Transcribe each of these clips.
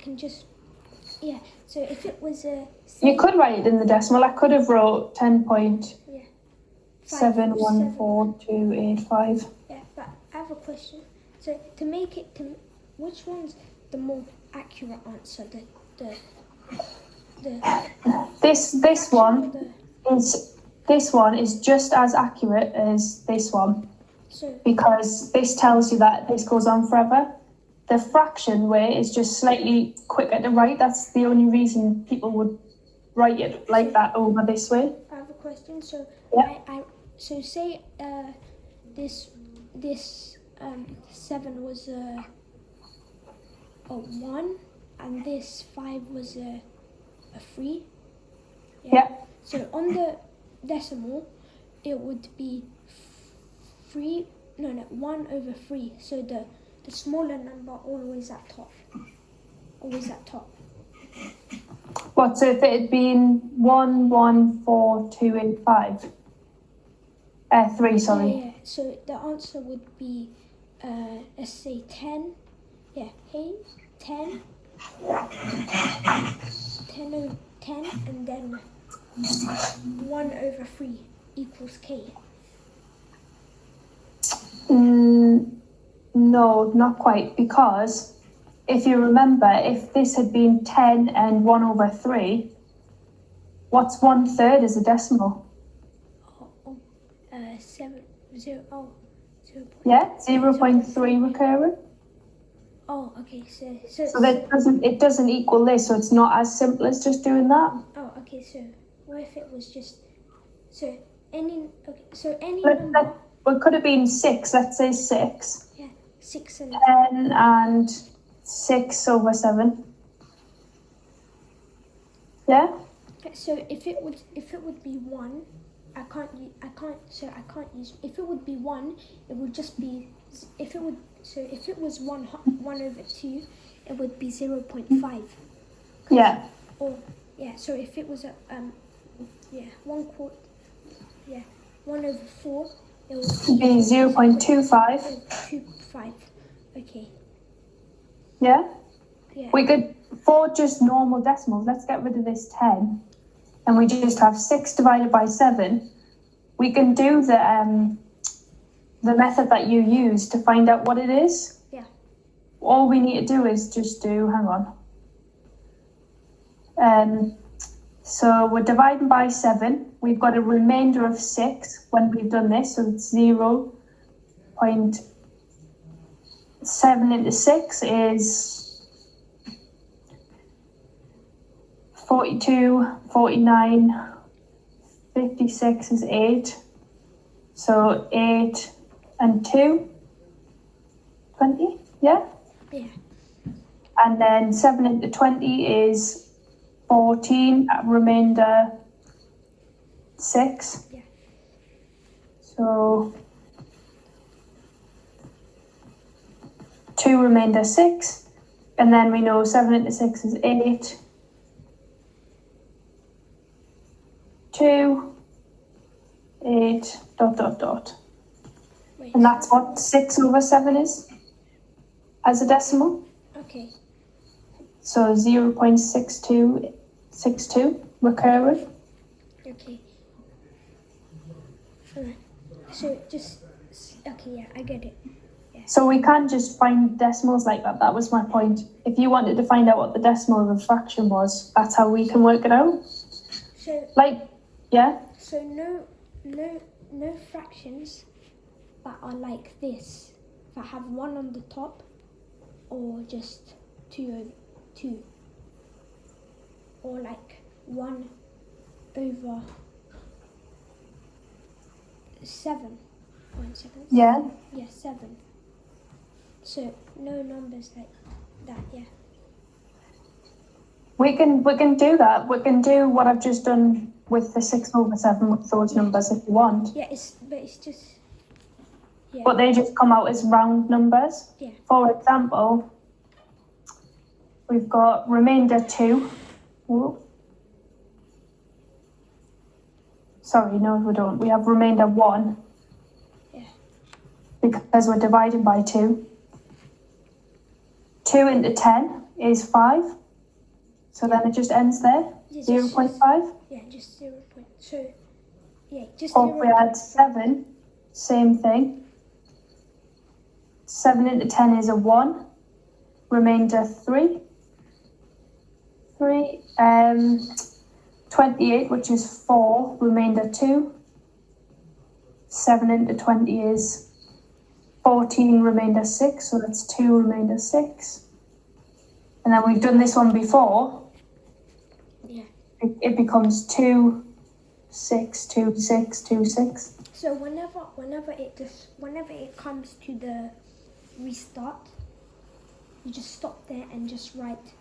can just, yeah, so if it was a... You could write it in the decimal. I could have wrote 10.714285. Yeah, but I have a question. So to make it, which one's the more accurate answer? This one is just as accurate as this one. So, because this tells you that this goes on forever. The fraction way is just slightly quicker to write. That's the only reason people would write it like that over this way. I have a question. So, yeah. So say this 7 was a 1, and this 5 was a 3. Yeah. So on the decimal, it would be 1 over 3. So the smaller number always at top. What, so if it had been 114285? 3, sorry. Yeah. So the answer would be, let's say 10. Yeah, hey, 10. 10, and then 1 over 3 equals k. No, not quite, because if you remember, if this had been 10 and 1 over 3, what's 1/3 as a decimal? 0. Yeah, 0.3 recurrent. Oh, okay. So that doesn't equal this, so it's not as simple as just doing that. Oh, okay. So what if it was just any number? Well, it could have been 6. Let's say 6. Yeah, 6 and 10 and 6 over 7. Yeah. Okay, so if it would be 1, I can't use. If it would be 1, it would just be. If it was 1 over 2, it would be 0.5. Yeah. Or yeah. So if it was 1/4. Yeah, 1 over 4. It would be 0.25. 0.25. Okay. Yeah. Yeah. We could, for just normal decimals, let's get rid of this 10, and we just have 6 divided by 7. We can do the method that you use to find out what it is. Yeah. All we need to do is just do, hang on. So we're dividing by 7. We've got a remainder of 6 when we've done this, so it's 0.7 into 6 is 42, 49, 56 is 8. So 8 and 2, 20, yeah? Yeah. And then 7 into 20 is 14, remainder 6. Yeah. So 2 remainder 6. And then we know 7 into 6 is 8. 2, 8, ... Wait, and that's what 6 over 7 is as a decimal. Okay. So 0.6262 recurrent. Okay. Alright. So just, okay, yeah, I get it. Yeah. So we can't just find decimals like that. That was my point. If you wanted to find out what the decimal of a fraction was, that's how we can work it out. So, yeah? So no fractions that are like this, that have 1 on the top, or just 2 over 2, or like 1 over 7.7. Yeah. Yeah, 7. So no numbers like that. Yeah. We can do that. We can do what I've just done with the 6 over 7 with those numbers if you want. Yeah, but it's just. Yeah. But they just come out as round numbers. Yeah. For example, we've got remainder 2. Ooh. Sorry, no, we don't. We have remainder 1. Yeah. Because we're dividing by 2. 2 into 10 is 5. So then it just ends there. Yeah, 0.5. Yeah, just 0. So, yeah, just Or if we 0. add 7, same thing. 7 into 10 is a 1. Remainder 3. 3. 28, which is 4. Remainder 2. 7 into 20 is 14. Remainder 6. So that's 2. Remainder 6. And then we've done this one before. Yeah. It becomes 2, 6, 2, 6, 2, 6. So whenever it comes to the restart, you just stop there and just write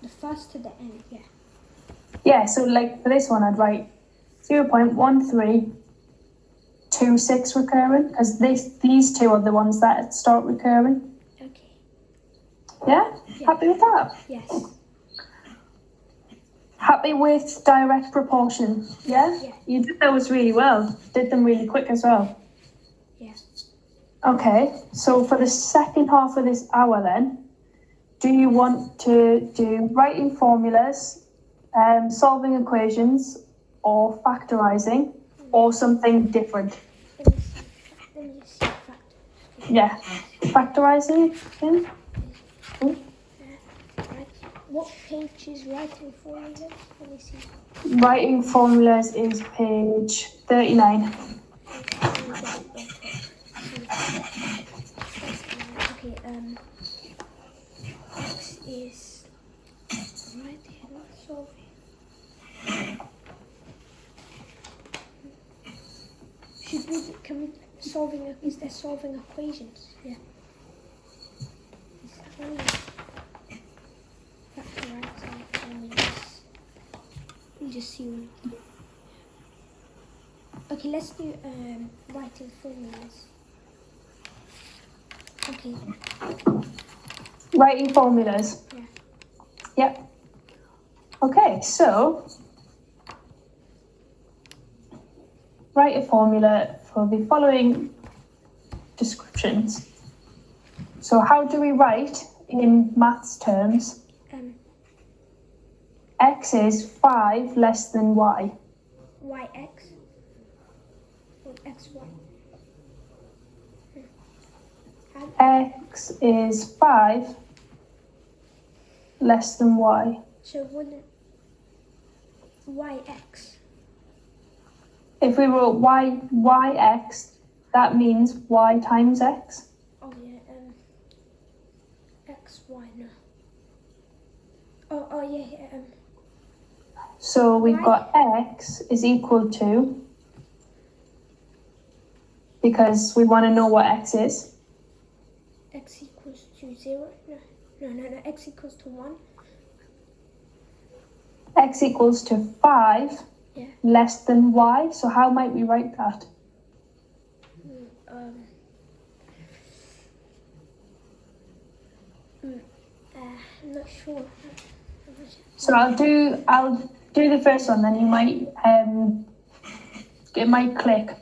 the first to the end. Yeah. Yeah, so like for this one, I'd write 0.1326 recurring, because these two are the ones that start recurring. Okay. Yeah? Happy with that? Yes. Happy with direct proportion? Yeah? Yeah. You did those really well. Did them really quick as well. Yeah. Okay, so for the second half of this hour then, do you want to do writing formulas, solving equations, or factorising, or something different? Let me see factor. Yeah, factorising. Yeah. Right. What page is writing formulas? Let me see. Writing formulas is page 39. Okay, X is right here, not solving. Is there solving equations? Yeah. Factorizing formulas. Let me just see one. Okay, let's do writing formulas. Okay. Writing formulas. Yeah. Yep. Okay, so write a formula for the following descriptions. So how do we write in maths terms? X is 5 less than Y. YX or XY? X is 5 less than Y. So wouldn't YX? If we wrote YX, that means Y times X. Oh yeah, XY, no. Oh yeah. So we've Y? got X is equal to, because we want to know what X is. X equals to 0? No, X equals to 1. X equals to 5 less than Y. So how might we write that? I'm not sure. So I'll do the first one, then you might it might click.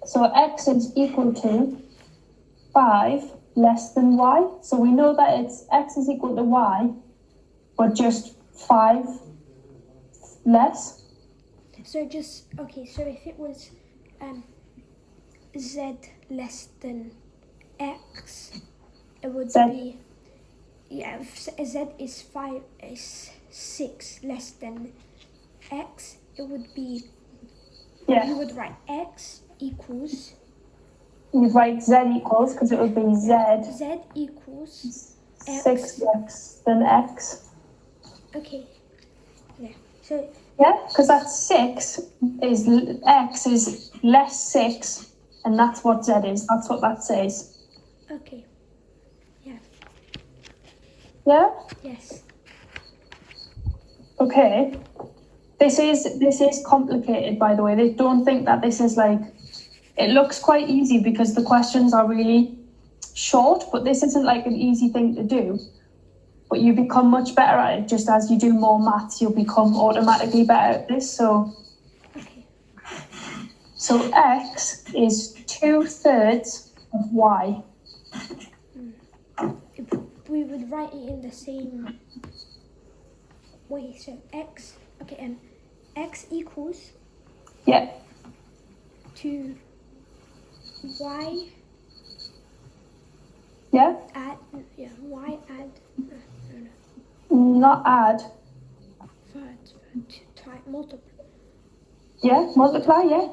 So X is equal to 5 less than Y. So we know that it's X is equal to Y, but just 5 less. So so if it was Z less than X, it would be, yeah, if Z is 6 less than X, it would be, you would write X equals, you'd write Z equals, because it would be Z equals 6 less than X. Okay, yeah, so yeah, because that's 6 is X is less 6, and that's what Z is. That's what that says. okay, yeah. Yeah? Yes. Okay. This is complicated, by the way. They don't think that this is like, it looks quite easy because the questions are really short, but this isn't like an easy thing to do. But you become much better at it just as you do more maths. You'll become automatically better at this. So X is 2/3 of Y. we would write it in the same way. So x, okay, x equals Yeah. to y Yeah. add, y add, Not add. Multiply. Yeah. Multiply. Yeah.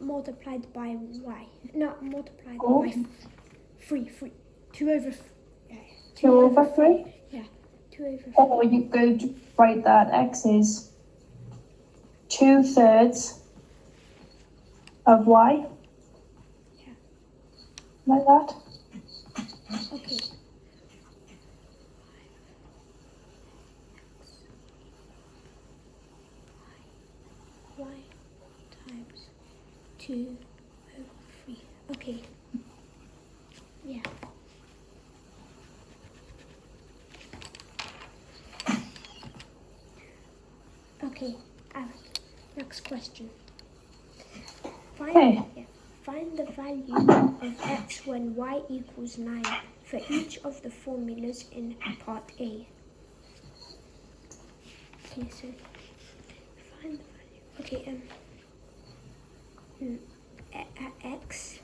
Multiplied by y. No, multiplied Oh. by 3. 2 over 2 over 3. Yeah, 2 over 3. Or you could write that x is 2/3 of y. Yeah. Like that. Okay. Y times 2 over 3. Okay. Yeah. Okay. Next question. Find the value of x when y equals 9 for each of the formulas in part A. Okay, so find the value. Okay, at x,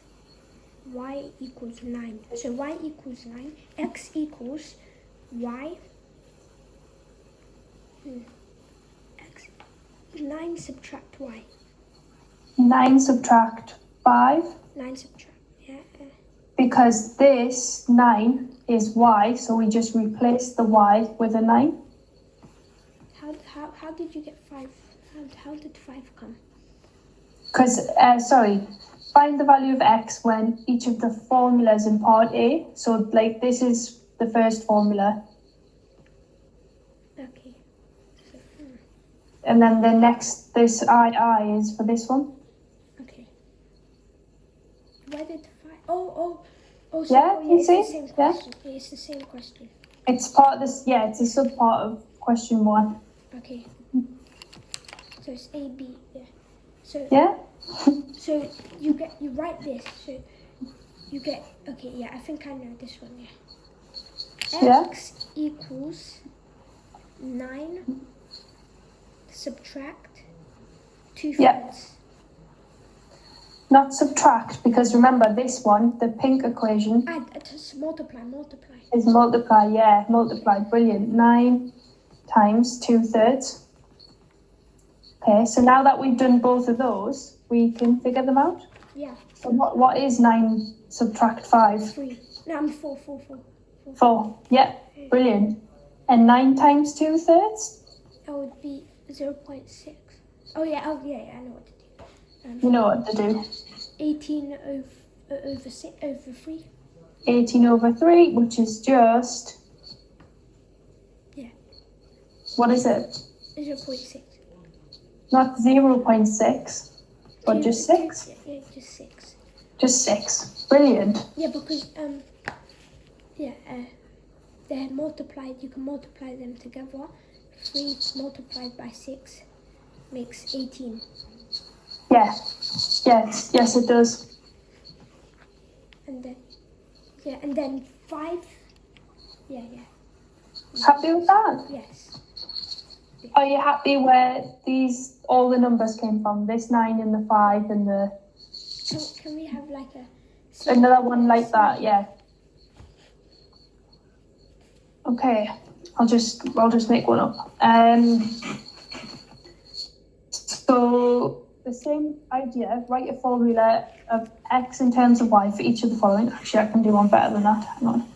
y equals 9. So y equals 9. X equals y. X 9 subtract y. 9 subtract 5. 9 subtract. Yeah. Because this 9 is y, so we just replace the y with a 9. How did you get 5? How did 5 come? Because, find the value of x when each of the formulas in part A. So, like, this is the first formula. Okay. So, And then the next, this I is for this one. okay. Why did 5? Oh, so Yeah, you it's see? the same question. Yeah, it's the same question. It's part of this, yeah, it's a sub part of question 1. Okay. So it's A, B, yeah. So Yeah? So you write this. So you get, okay, yeah, I think I know this one, yeah. X equals 9 subtract 2 thirds. Yeah. Not subtract, because remember this one, the pink equation. Add, just multiply. Is multiply, yeah, multiply, brilliant. 9 times 2/3. Okay, so now that we've done both of those, we can figure them out. Yeah. So what is 9 subtract 5? 3. No, I'm 4. 4, yeah, brilliant. And 9 times 2/3? That would be 0.6. Oh yeah, I know what to do. You know what to do. 18 over 3. 18 over 3, which is just... Yeah. What is it? 0.6. Not 0.6, but just 6? Yeah, just 6. Just 6. Brilliant. Yeah, because they're multiplied. You can multiply them together. 3 multiplied by 6 makes 18. Yeah. Yes, it does. And then 5. Yeah. Happy with that? Yes. Are you happy where all the numbers came from? This 9 and the 5 and the... Can we have like another one like that? Yeah. Okay. I'll just make one up. So the same idea. Write a formula of x in terms of y for each of the following. Actually, I can do one better than that. Hang on.